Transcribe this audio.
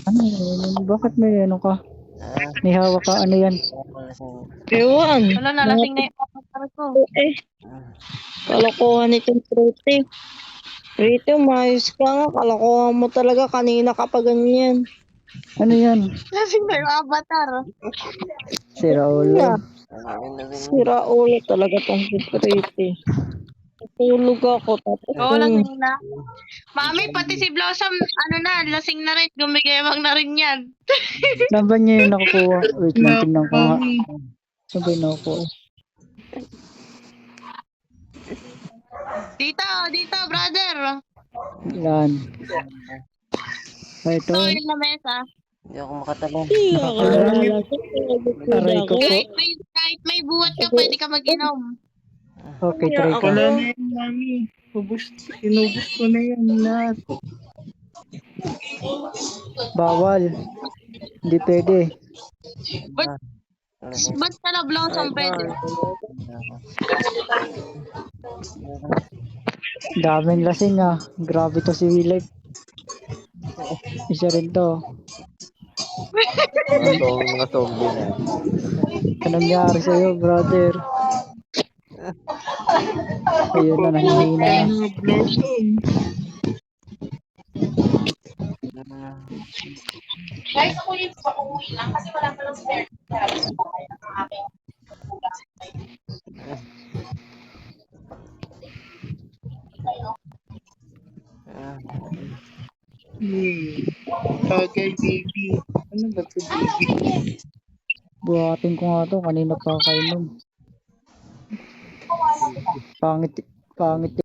Ano yan? Bakit may ano ka? May hawak ka, ano yan? Ewan. Wala, nalasing na yung avatar ko. Kalokohan itong Prete. Prete, umayos ka nga. Kalokohan mo talaga. Kanina ka pa ganyan. Ano yan? Lasing na yung avatar. Si Raulo. Yeah. Sira ulo talaga tong si Prete. Tulog ako. Tapos Oo, lasing na. Mami, pati si Blossom, ano na, lasing na rin. Gumigayamang na rin yan. Saan ba niya yung nakukuha? Wait lang, tingnan ko nga. Saan ba yung nakukuha? Dito, brother. Yan. Ito. Ito, yung lamesa. Hindi ako makatalon. hindi ako nalala. Aray ko po. Kahit may buhat ka, pwede ka mag-inom. Okay, try ko. Wala na yan, mami. Inubos ko na yan lahat. Bawal. Hindi pwede. Ba't ka na Blossom pwede? Daming lasing ah. Grabe to si Willard. Isa rin to. Mga zombie na. Anong nangyari sa'yo, brother? Ayun na, nahihina na. Mga blossom. Guys, ako yung pauwi lang kasi wala pa lang spare. Ang aking. Tagay, baby. Ano ba ito, baby? Buhatin ko nga to, kanina pa kainom. Pangit